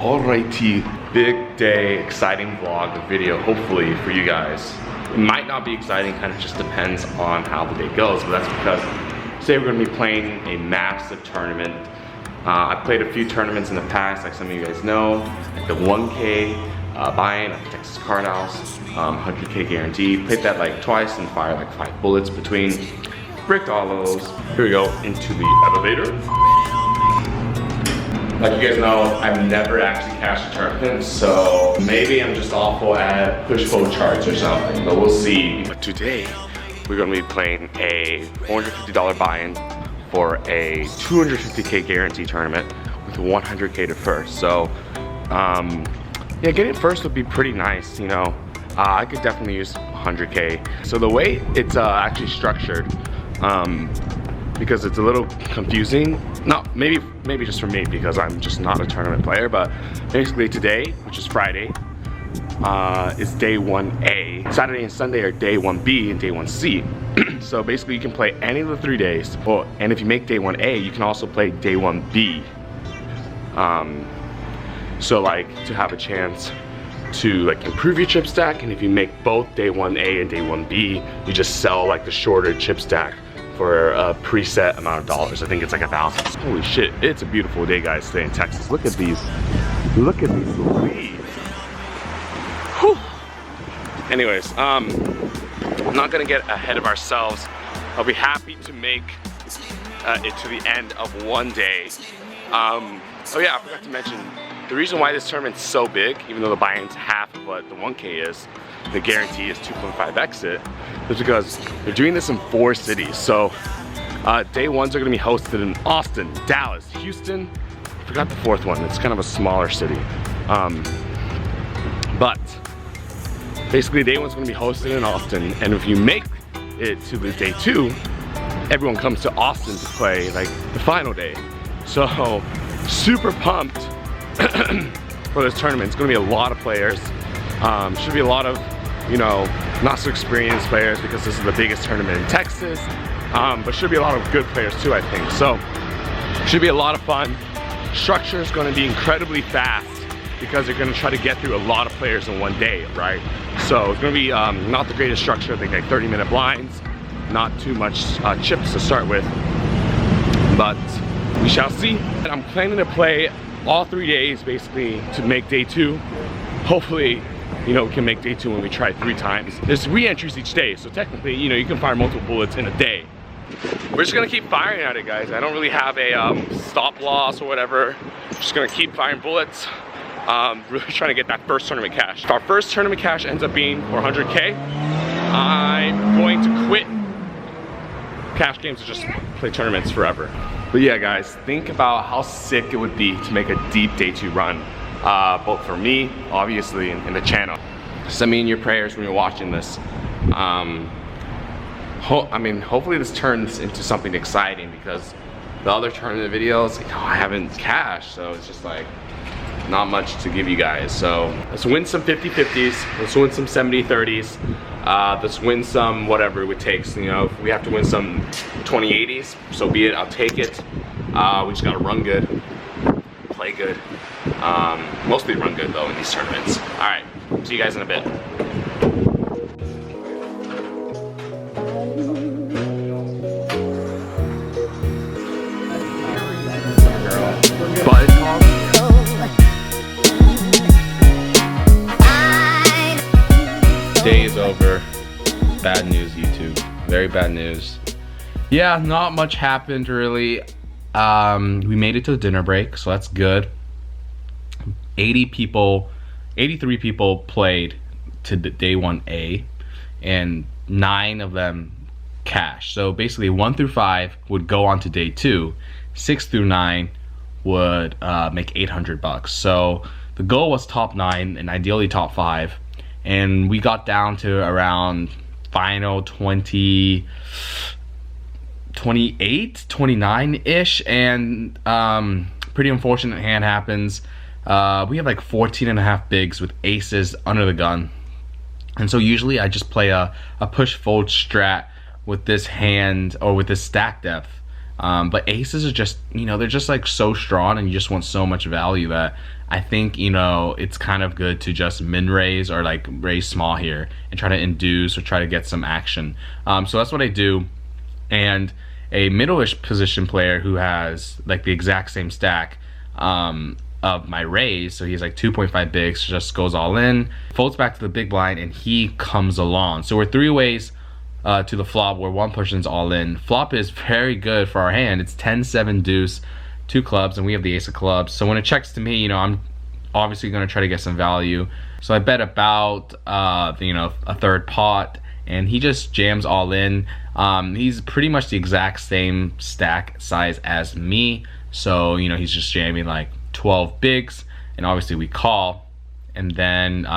Alrighty, big day, exciting vlog video, hopefully for you guys. It might not be exciting, kind of just depends on how the day goes, but that's because today we're gonna be playing a massive tournament. I've played a few tournaments in the past, like some of you guys know, like the 1K buy-in at the Texas Card House, 100K guaranteed. Played that like twice and fired like 5 bullets between. Bricked all those. Here we go, into the elevator. Like you guys know, I've never actually cashed a tournament, so maybe I'm just awful at push-pull charts or something, but we'll see. But today, we're gonna be playing a $450 buy-in for a 250K guarantee tournament with 100K to first. So, yeah, getting first would be pretty nice, you know. I could definitely use 100K. So the way it's actually structured, because it's a little confusing. Not maybe just for me because I'm just not a tournament player, but basically today, which is Friday, is day 1A. Saturday and Sunday are day 1B and day 1C. So basically you can play any of the 3 days. Well, and if you make day 1A, you can also play day 1B. So like to have a chance to like improve your chip stack, and if you make both day 1A and day 1B, you just sell like the shorter chip stack for a preset amount of dollars. I think it's like 1,000. Holy shit, it's a beautiful day, guys, today in Texas. Look at these. Look at these leaves. Whew. Anyways, I'm not gonna get ahead of ourselves. I'll be happy to make it to the end of one day. Oh yeah, I forgot to mention, the reason why this tournament's so big, even though the buy-in's half of what the 1K is, the guarantee is 2.5x it, is because they're doing this in 4 cities. So day ones are gonna be hosted in Austin, Dallas, Houston. I forgot the 4th one. It's kind of a smaller city. But basically day one's gonna be hosted in Austin, and if you make it to the day 2, everyone comes to Austin to play like the final day. So super pumped for this tournament. It's gonna be a lot of players. Should be a lot of, you know, not so experienced players because this is the biggest tournament in Texas. But should be a lot of good players too, I think. So should be a lot of fun. Structure is gonna be incredibly fast because they're gonna try to get through a lot of players in one day, right? So it's gonna be not the greatest structure. I think like 30-minute blinds, not too much chips to start with, but we shall see. And I'm planning to play all 3 days basically to make day 2. Hopefully, you know, we can make day 2 when we try 3 times. There's re-entries each day, so technically, you know, you can fire multiple bullets in a day. We're just gonna keep firing at it, guys. I don't really have a stop loss or whatever. Just gonna keep firing bullets. Really trying to get that first tournament cash. If our first tournament cash ends up being 400K, I'm going to quit cash games and just play tournaments forever. But yeah, guys, think about how sick it would be to make a deep day 2 run. Both for me, obviously, and the channel. Send me in your prayers when you're watching this. I mean, hopefully this turns into something exciting, because the other tournament videos, you know, I haven't cashed, so it's just like not much to give you guys. So let's win some 50-50s, let's win some 70-30s, let's win some whatever it takes. You know, if we have to win some 20-80s, so be it, I'll take it. We just gotta run good, play good. Mostly run good though in these tournaments. All right, see you guys in a bit. Day is over. Bad news, YouTube. Very bad news. Yeah, not much happened really. We made it to the dinner break, so that's good. 83 people played to the day 1A, and 9 of them cashed. So basically 1 through 5 would go on to day 2. 6 through 9 would make 800 bucks. So the goal was top 9 and ideally top 5, and we got down to around final 28, 29-ish, and pretty unfortunate hand happens. We have like 14.5 bigs with aces under the gun, and so usually I just play a push fold strat with this hand, or with this stack depth, But aces are just, you know, they're just like so strong, and you just want so much value that I think, you know, it's kind of good to just min raise or like raise small here and try to induce or try to get some action. So that's what I do. And a middle-ish position player who has like the exact same stack of my raise, so he's like 2.5 bigs, just goes all in, folds back to the big blind, and he comes along. So we're 3 ways to the flop where one person's all in. Flop is very good for our hand. It's 10-7 deuce, 2 clubs, and we have the ace of clubs. So when it checks to me, you know, I'm obviously going to try to get some value. So I bet about you know, a third pot, and he just jams all in. He's pretty much the exact same stack size as me, so you know, he's just jamming like 12 bigs, and obviously we call. And then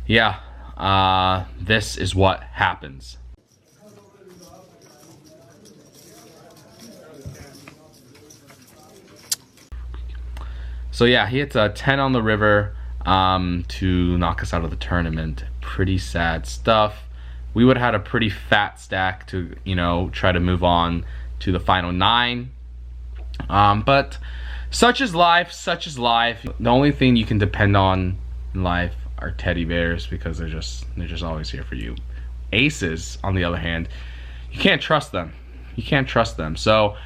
yeah, this is what happens. So yeah, he hits a 10 on the river to knock us out of the tournament. Pretty sad stuff. We would have had a pretty fat stack to, you know, try to move on to the final 9. But such is life, such is life. The only thing you can depend on in life are teddy bears, because they're just always here for you. Aces, on the other hand, you can't trust them. You can't trust them. So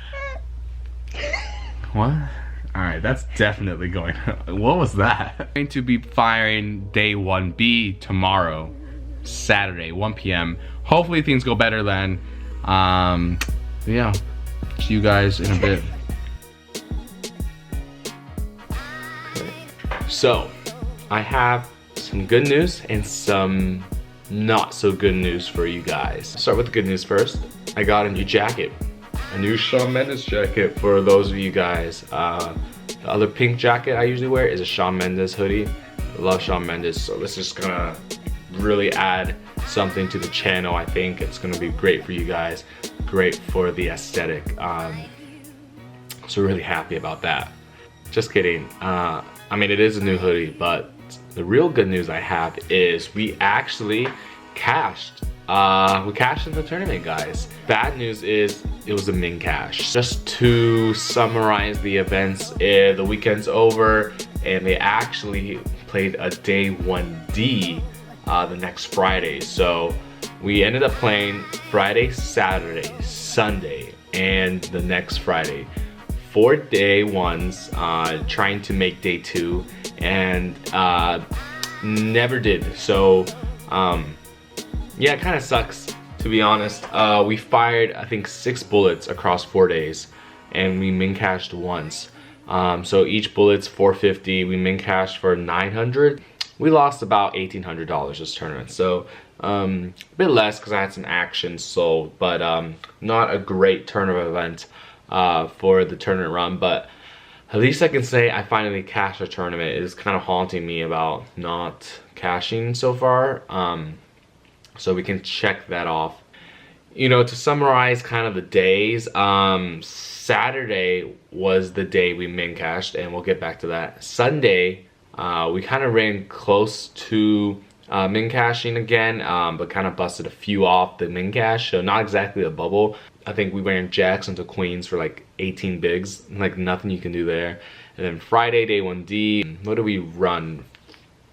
what? Alright, that's definitely going. What was that? I'm going to be firing day 1B tomorrow, Saturday, 1 p.m. Hopefully things go better then. Yeah, see you guys in a bit. So, I have some good news and some not so good news for you guys. Start with the good news first. I got a new jacket. A new Shawn Mendes jacket for those of you guys. The other pink jacket I usually wear is a Shawn Mendes hoodie. I love Shawn Mendes, so this is gonna really add something to the channel. I think it's gonna be great for you guys, great for the aesthetic. So really happy about that. Just kidding. I mean, it is a new hoodie, but the real good news I have is we actually cashed. We cashed in the tournament, guys. Bad news is it was a min cash. Just to summarize the events, the weekend's over, and they actually played a day 1D the next Friday. So we ended up playing Friday, Saturday, Sunday, and the next Friday. 4 day ones, trying to make day 2, and never did. So yeah, it kind of sucks, to be honest. We fired, I think, 6 bullets across 4 days, and we min cashed once. So each bullet's $450. We min cashed for $900. We lost about $1,800 this tournament. So a bit less because I had some action sold, but not a great tournament event for the tournament run. But at least I can say I finally cashed a tournament. It is kind of haunting me about not cashing so far. So we can check that off. You know, to summarize kind of the days, Saturday was the day we min cashed, and we'll get back to that. Sunday, we kind of ran close to min cashing again, but kind of busted a few off the min cash, so not exactly a bubble. I think we ran jacks into queens for like 18 bigs, like nothing you can do there. And then Friday, day 1D, what did we run?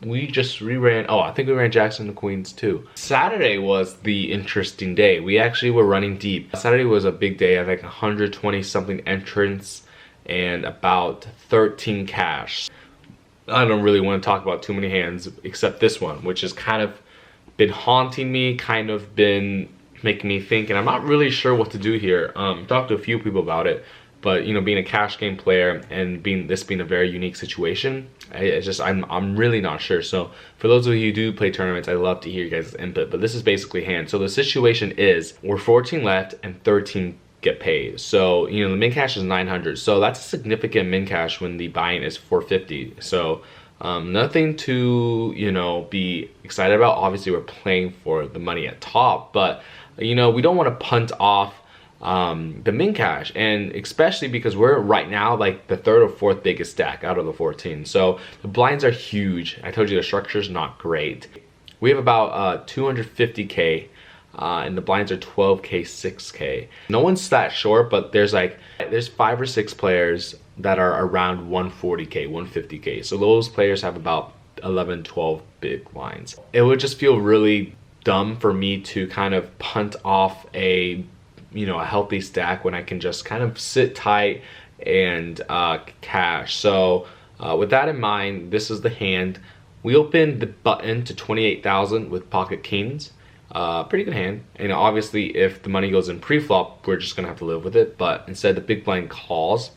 We just reran, oh, I think we ran jacks into queens too. Saturday was the interesting day. We actually were running deep. Saturday was a big day. I think 120 something entrants and about 13 cash. I don't really want to talk about too many hands except this one, which has kind of been haunting me, kind of been making me think, and I'm not really sure what to do here. Talked to a few people about it, but you know, being a cash game player and being a very unique situation, I'm really not sure. So for those of you who do play tournaments, I'd love to hear you guys' input, but this is basically hand. So the situation is we're 14 left and 13 get paid. So you know, the min cash is 900, so that's a significant min cash when the buy-in is 450. So nothing to, you know, be excited about. Obviously we're playing for the money at top, but you know, we don't want to punt off the min cash, and especially because we're right now like the 3rd or 4th biggest stack out of the 14. So the blinds are huge. I told you the structure's not great. We have about 250k and the blinds are 12K, 6K. No one's that short, but there's 5 or 6 players that are around 140K, 150K. So those players have about 11, 12 big blinds. It would just feel really dumb for me to kind of punt off a healthy stack when I can just kind of sit tight and cash. So with that in mind, this is the hand. We opened the button to 28,000 with pocket kings. Pretty good hand. And obviously if the money goes in pre-flop, we're just gonna have to live with it. But instead the big blind calls.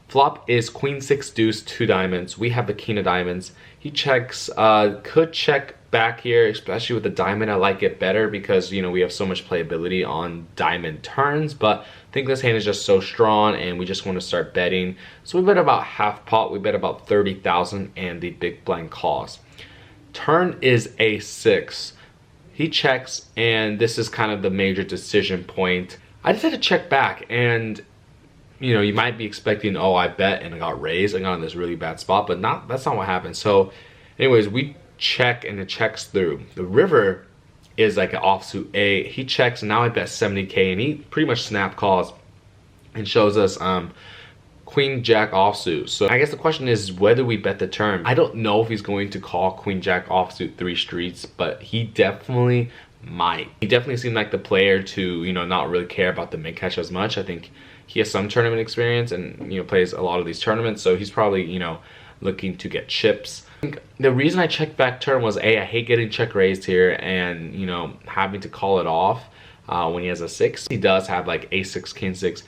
Flop is queen 6 deuce 2 diamonds. We have the king of diamonds. He checks, could check back here, especially with the diamond. I like it better because we have so much playability on diamond turns, but I think this hand is just so strong and we just want to start betting. So we bet about half pot. We bet about 30,000 and the big blind calls. Turn is a6. He checks, and this is kind of the major decision point. I decided to check back, and you might be expecting, oh, I bet and I got raised. I got in this really bad spot, but that's not what happened. So anyways, we check and it checks through. The river is like an offsuit 8. He checks, and now I bet 70K, and he pretty much snap calls and shows us queen jack offsuit. So I guess the question is whether we bet the turn. I don't know if he's going to call queen jack offsuit 3 streets, but he definitely might. He definitely seemed like the player to not really care about the mid catch as much. I think he has some tournament experience and plays a lot of these tournaments, so he's probably looking to get chips. I think the reason I checked back turn was I hate getting check raised here and having to call it off when he has a 6. He does have like a6, king 6,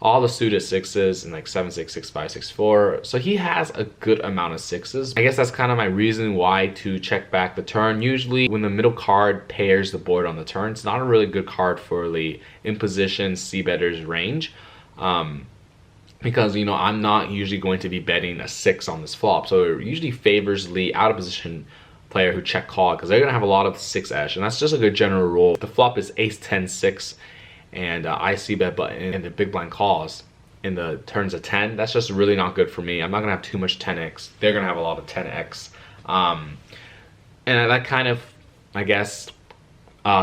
all the suited 6s, and like 7-6, 6-5, 6-4. So he has a good amount of 6s. I guess that's kind of my reason why to check back the turn. Usually when the middle card pairs the board on the turn, it's not a really good card for the in position c-betters range. Because I'm not usually going to be betting a 6 on this flop, so it usually favors the out of position player who check call because they're gonna have a lot of 6-esh, and that's just a good general rule. The flop is ace 10 6, and I see bet button and the big blind calls in the turns of 10. That's just really not good for me. I'm not gonna have too much 10x. They're gonna have a lot of 10x, and that kind of, I guess,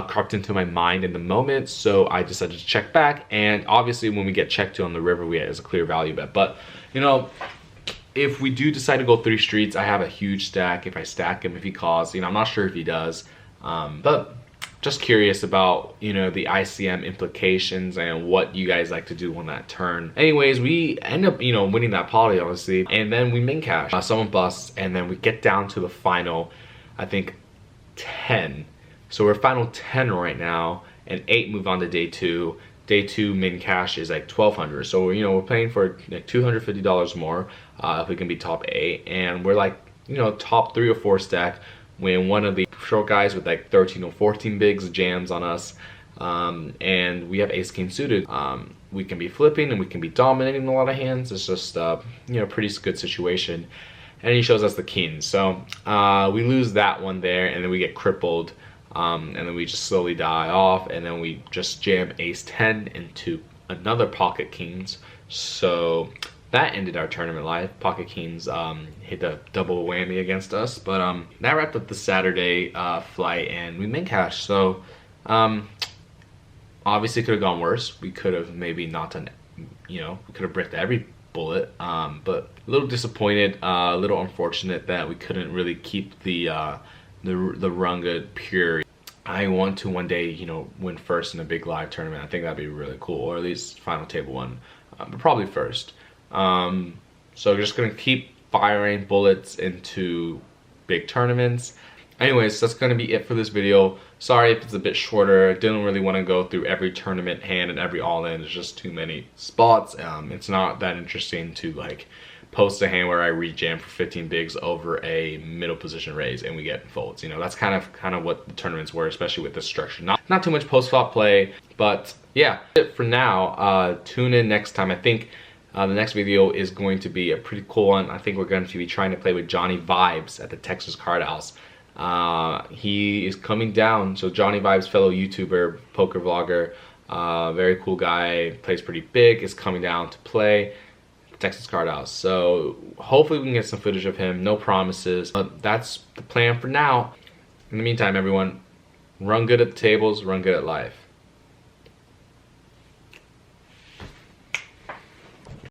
crept into my mind in the moment, so I decided to check back. And obviously when we get checked to on the river, we has a clear value bet. But if we do decide to go 3 streets, I have a huge stack. If I stack him, if he calls, I'm not sure if he does, but just curious about the ICM implications and what you guys like to do on that turn. Anyways, we end up winning that poly obviously, and then we min cash. Someone busts, and then we get down to the final, I think 10. So we're final 10 right now, and 8 move on to day 2. Day 2 min cash is like 1,200. So we're paying for like $250 more if we can be top 8, and we're like top 3 or 4 stack when one of the short guys with like 13 or 14 bigs jams on us, and we have ace king suited. We can be flipping and we can be dominating a lot of hands. It's just pretty good situation, and he shows us the king. So we lose that one there, and then we get crippled. And then we just slowly die off, and then we just jam ace 10 into another pocket kings. So that ended our tournament life. Pocket kings hit a double whammy against us, but that wrapped up the Saturday flight, and we min cash. So obviously could have gone worse. We could have maybe not done, we could have bricked every bullet, but a little disappointed, a little unfortunate that we couldn't really keep the Runga pure. I want to one day, win first in a big live tournament. I think that'd be really cool, or at least final table one, but probably first. So just gonna keep firing bullets into big tournaments. Anyways, that's gonna be it for this video. Sorry if it's a bit shorter. I didn't really want to go through every tournament hand and every all-in. There's just too many spots. It's not that interesting to like post a hand where I rejam for 15 bigs over a middle position raise and we get folds. That's kind of what the tournaments were, especially with this structure. Not too much post flop play, but yeah, that's it for now. Tune in next time. I think the next video is going to be a pretty cool one. I think we're going to be trying to play with Johnny Vibes at the Texas Card House. He is coming down. So Johnny Vibes, fellow YouTuber, poker vlogger, very cool guy, plays pretty big, is coming down to play Texas Card House. So hopefully we can get some footage of him. No promises, but that's the plan for now. In the meantime, everyone, Run good at the tables, run good at life.